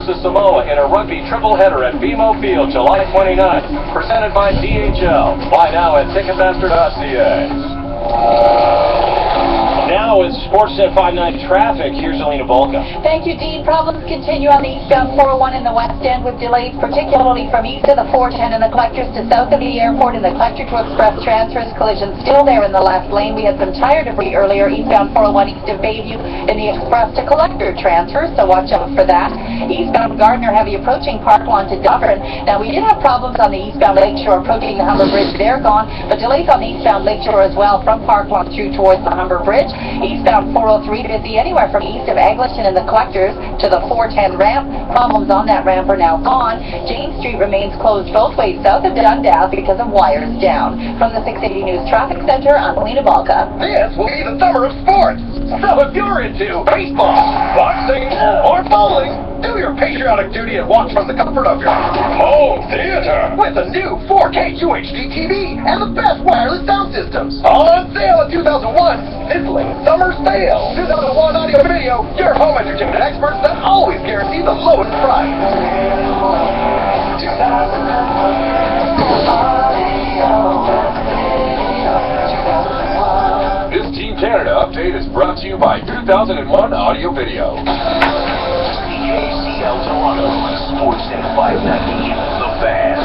to Samoa in a rugby triple header at BMO Field, July 29th. Presented by DHL. Buy now at Ticketmaster.ca. Now with Sportsnet 590 traffic, here's Alina Volka. Thank you, Dean. Problems continue on the eastbound 401 in the west end with delays, particularly from east of the 410 and the collectors to south of the airport and the collector to express transfers. Collision still there in the left lane. We had some tire debris earlier eastbound 401 east of Bayview in the express to collector transfer, so watch out for that. Eastbound Gardner heavy approaching Park Lawn to Dufferin. Now we did have problems on the eastbound Lakeshore approaching the Humber Bridge. They're gone, but delays on the eastbound Lakeshore as well from Park Lawn through towards the Humber Bridge. Eastbound 403 busy anywhere from east of Eglinton and the collectors to the 410 ramp. Problems on that ramp are now gone. James Street remains closed both ways south of Dundas because of wires down. From the 680 News Traffic Center, I'm Alina Volka. This will be the summer of sports. So if you're into baseball, boxing, or bowling, do your patriotic duty and watch from the comfort of your home theater with a new 4K UHD TV and the best wireless sound systems. All on sale in 2001. Sizzling summer sale. 2001 audio video. Your home entertainment experts that always guarantee the lowest price. This Team Canada update is brought to you by 2001 Audio Video. Toronto, Sportsnet 590, The Fan.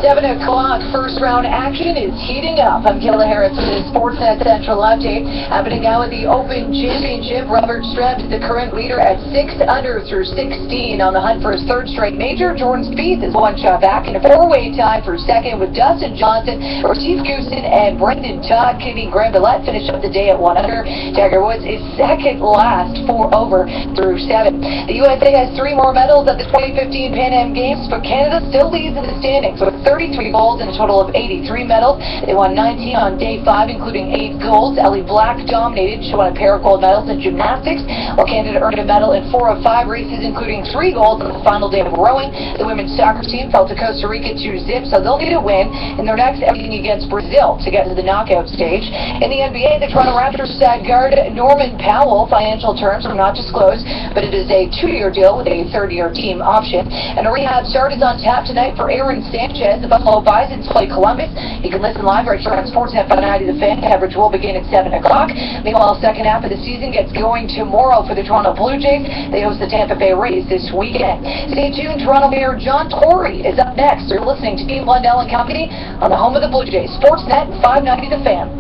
7 o'clock, first round action is heating up. I'm Kayla Harris with the Sportsnet Central update. Happening now at the Open Championship. Robert Streb is the current leader at 6 under through 16 on the hunt for his third straight major. Jordan Spieth is one shot back in a four-way tie for second with Dustin Johnson, Steve Goosen, and Brendan Todd. Kenny Graham Billette finished up the day at 1 under. Tiger Woods is second last, 4 over through 7. The USA has 3 more medals at the 2015 Pan Am Games, but Canada still leads in the standings with 33 golds and a total of 83 medals. They won 19 on day 5, including 8 golds. Ellie Black dominated. She won a pair of gold medals in gymnastics, while Canada earned a medal in 4 of 5 races, including 3 golds on the final day of rowing. The women's soccer team fell to Costa Rica 2-0, so they'll need a win in their next outing against Brazil to get to the knockout stage. In the NBA, the Toronto Raptors guard Norman Powell. Financial terms are not disclosed, but it is a 2-year deal with a third-year team option. And a rehab start is on tap tonight for Aaron Sanchez. The Buffalo Bisons play Columbus. You can listen live right here on Sportsnet 590. The Fan coverage will begin at 7 o'clock. Meanwhile, the second half of the season gets going tomorrow for the Toronto Blue Jays. They host the Tampa Bay Rays this weekend. Stay tuned. Toronto Mayor John Tory is up next. You're listening to Dean Blundell and Company on the home of the Blue Jays. Sportsnet 590 The Fan.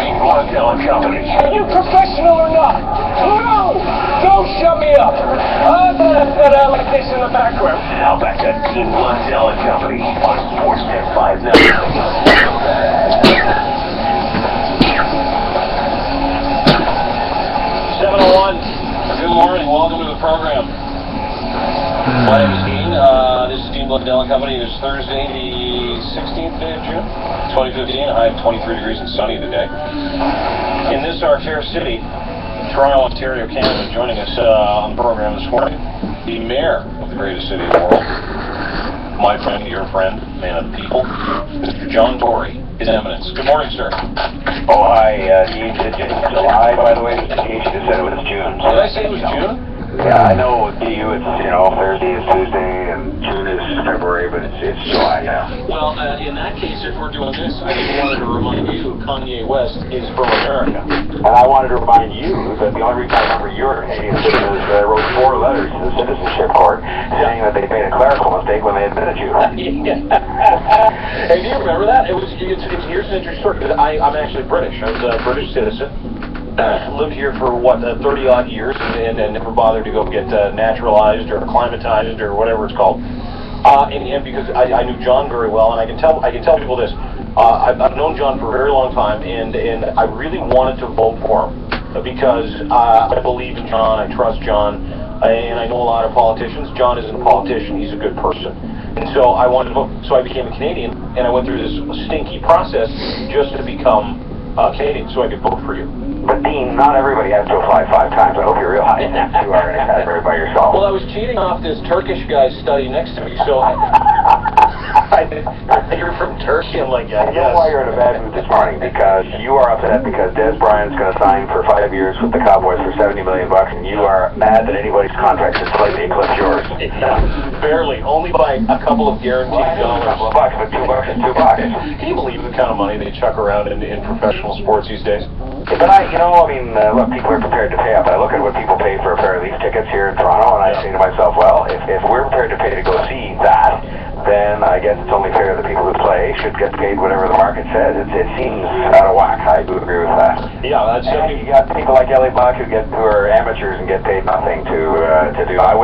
Dean Blundell and Company. Are you professional or not? No! Don't shut me up. I like this in the background. Now back to Dean Blundell and Company on Sportsnet 590. 7:01. Good morning. Welcome to the program. My name is Dean. This is Dean Blundell and Company. It is Thursday, the 16th day of June, 2015. A high of 23 degrees and sunny today. In this, our fair city, Toronto, Ontario, Canada. Joining us on the program this morning, the mayor of the greatest city in the world, my friend, your friend, man of the people, Mr. John Tory, His Eminence. Good morning, sir. Oh, hi, Dean. Said July, by the way. He just said it was June. Did I say it was June? Yeah, I know to you it's, Thursday is Tuesday and June is February, but it's July now. Well, in that case, if we're doing this, I just wanted to remind you Kanye West is from America. And I wanted to remind you that the only reason I remember you're a Canadian citizen is that I wrote 4 letters to the Citizenship Court saying that they made a clerical mistake when they admitted you. Hey, do you remember that? Here's an interesting story, because I'm actually British. I was a British citizen. Lived here for 30-odd years and never bothered to go get naturalized or acclimatized or whatever it's called. And because I knew John very well, and I can tell people this. I've known John for a very long time, and I really wanted to vote for him because I believe in John, I trust John, and I know a lot of politicians. John isn't a politician; he's a good person. And so I wanted to vote. So I became a Canadian, and I went through this stinky process just to become Canadian, so I could vote for you. But Dean, not everybody has to apply 5 times. I hope you realize that you are in a category by yourself. Well, I was cheating off this Turkish guy's study next to me, so You're from Turkey. I'm like, yeah, I know why you're in a bad mood this morning, because you are upset because Des Bryant's going to sign for 5 years with the Cowboys for $70 million, and you are mad that anybody's contract has slightly eclipsed yours. Barely, only by a couple of guaranteed dollars. A couple of bucks, but $2 is $2. Can you believe the kind of money they chuck around in professional sports these days? But look, people are prepared to pay up. I look at what people pay for a pair of Leaf tickets here in Toronto, and I say to myself, well, if we're prepared to pay to go see that, then I guess it's only fair that people who play should get paid whatever the market says. It seems out of whack. I do agree with that. Yeah, that's and you got people like Ellie Buck who are amateurs and get paid nothing to do. I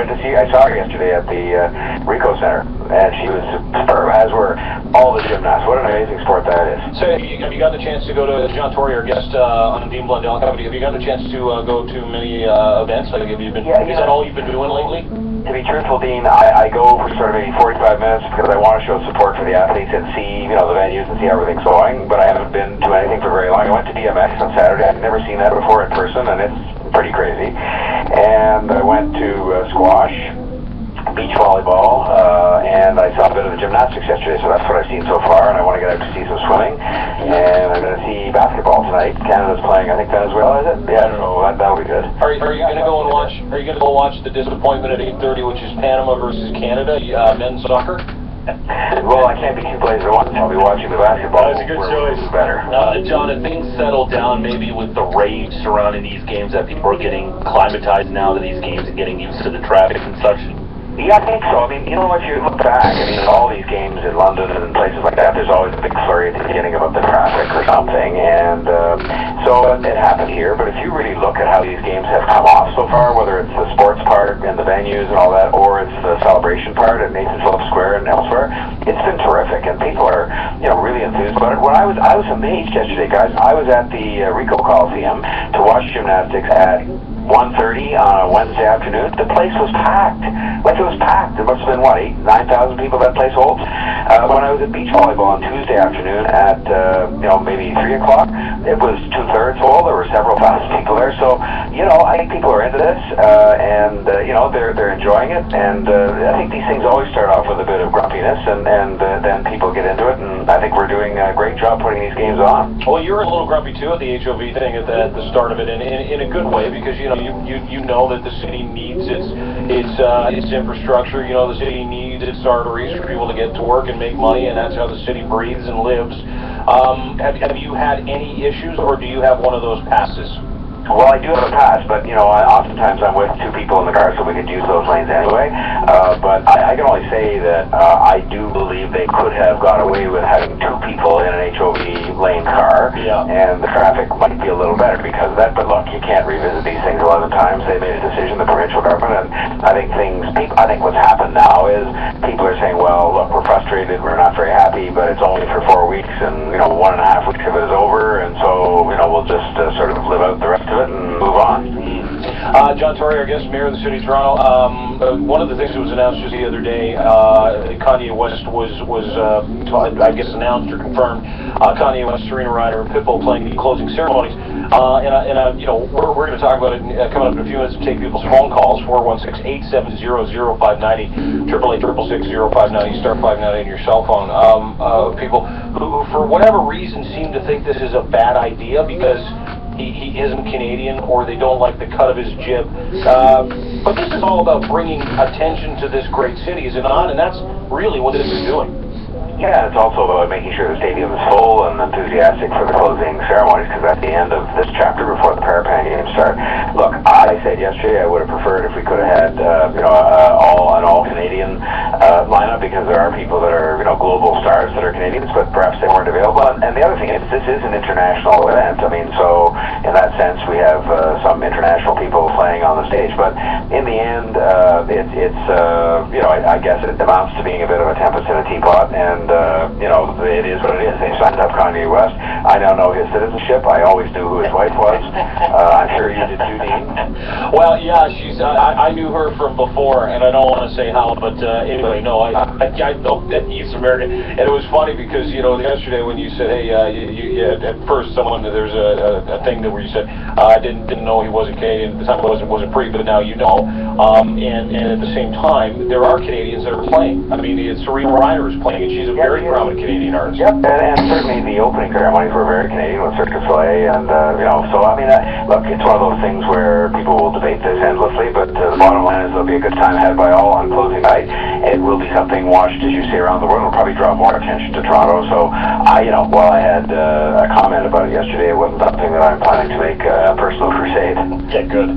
saw her yesterday at the Ricoh Center, and she was superb, as were all the gymnasts. What an amazing sport that is. So have you gotten a chance to go to John Tory, our guest on Dean Blundell Company? Have you gotten a chance to go to many events? Like, have you been? Is that all you've been doing lately? To be truthful, Dean, I go for sort of maybe 45 minutes because I want to show support for the athletes and see, the venues and see how everything's going, but I haven't been to anything for very long. I went to DMX on Saturday. I've never seen that before in person, and it's pretty crazy. And I went to squash, beach volleyball, and I saw a bit of the gymnastics yesterday, so that's what I've seen so far, and I want to get out to see some swimming. And I'm going to see basketball tonight. Canada's playing, I think, Venezuela, is it? Yeah, so that'll be good. Are you going to go and watch? Are you going to go watch the disappointment at 8:30, which is Panama versus Canada, men's soccer? Well, I can't be two places at once. I'll be watching the basketball. That's a good choice. Better. John, if things settle down, maybe with the rage surrounding these games, that people are getting climatized now to these games and getting used to the traffic and such. Yeah, I think so. If you look back, all these games in London and places like that, there's always a big flurry at the beginning about the traffic or something, and so it happened here. But if you really look at how these games have come off so far, whether it's the sports part and the venues and all that, or it's the celebration part at Nathan Phillips Square and elsewhere, it's been terrific, and people are, really enthused about it. When I was amazed yesterday, guys. I was at the Ricoh Coliseum to watch gymnastics at 1:30 on a Wednesday afternoon. The place was packed. Like, it was packed. There must have been, 9,000 people that place holds. When I was at beach volleyball on Tuesday afternoon at, maybe 3 o'clock, it was 2/3 full. There were several thousand people there. So, I think people are into this, and they're enjoying it. And I think these things always start off with a bit of grumpiness, and then people get into it. And I think we're doing a great job putting these games on. Well, you were a little grumpy too at the HOV thing at the start of it, in a good way, because you know that the city needs its infrastructure. The city needs its arteries for people to get to work and make money, and that's how the city breathes and lives. Have you had any issues, or do you have one of those passes? Well, I do have a pass, but, oftentimes I'm with two people in the car, so we could use those lanes anyway. But I can only say that I do believe they could have got away with having two people in an HOV lane car, and the traffic might be a little better because of that. But look, you can't revisit these things 11 times. They made a decision, the provincial government, and I think what's happened now is people are saying, well, look, we're frustrated, we're not very happy, but it's only for 4 weeks, and, 1.5 weeks of it is over, and so, we'll just sort of live out the rest of it and move on. John Tory, our guest, Mayor of the City of Toronto. One of the things that was announced just the other day, Kanye West was I guess, announced or confirmed. Kanye West, Serena Ryder, and Pitbull playing the closing ceremonies. We're going to talk about it coming up in a few minutes and take people's phone calls. 416-870-0590, 888-666-0590, star 590 on your cell phone. People who, for whatever reason, seem to think this is a bad idea because he isn't Canadian, or they don't like the cut of his jib. But this is all about bringing attention to this great city, is it not? And that's really what this is doing. Yeah, it's also about making sure the stadium is full and enthusiastic for the closing ceremonies, because that's the end of this chapter before the Parapan Games start. Look, I said yesterday I would have preferred if we could have had, an all-Canadian lineup, because there are people that are, global stars that are Canadians, but perhaps they weren't available. And the other thing is, this is an international event. So in that sense, we have some international people playing on the stage. But in the end, I guess it amounts to being a bit of a tempest in a teapot, and it is what it is. They signed up Kanye West. I now know his citizenship. I always knew who his wife was. I'm sure you did too, Dean. Well, yeah, I knew her from before, and I don't want to want to say how, but anyway, no, I know that he's American, and it was funny because yesterday when you said, hey, you at first there's a thing that where you said I didn't know he wasn't Canadian at the time, wasn't free, but now you know, and at the same time there are Canadians that are playing. I mean, Serena Reiner is playing, and she's a very prominent Canadian artist. Yep, and certainly the opening ceremonies were very Canadian with Cirque du Soleil, and so I mean, look, it's one of those things where people will debate this endlessly, but the bottom line is there'll be a good time had by all on closing night. It will be something watched, as you say, around the world. It'll probably draw more attention to Toronto. So, while I had a comment about it yesterday, it wasn't something that I'm planning to make a personal crusade. Yeah, good.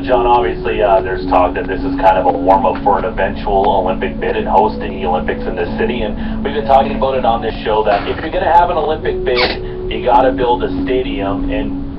John, obviously, there's talk that this is kind of a warm-up for an eventual Olympic bid and hosting the Olympics in this city, and we've been talking about it on this show that if you're going to have an Olympic bid, you got to build a stadium, and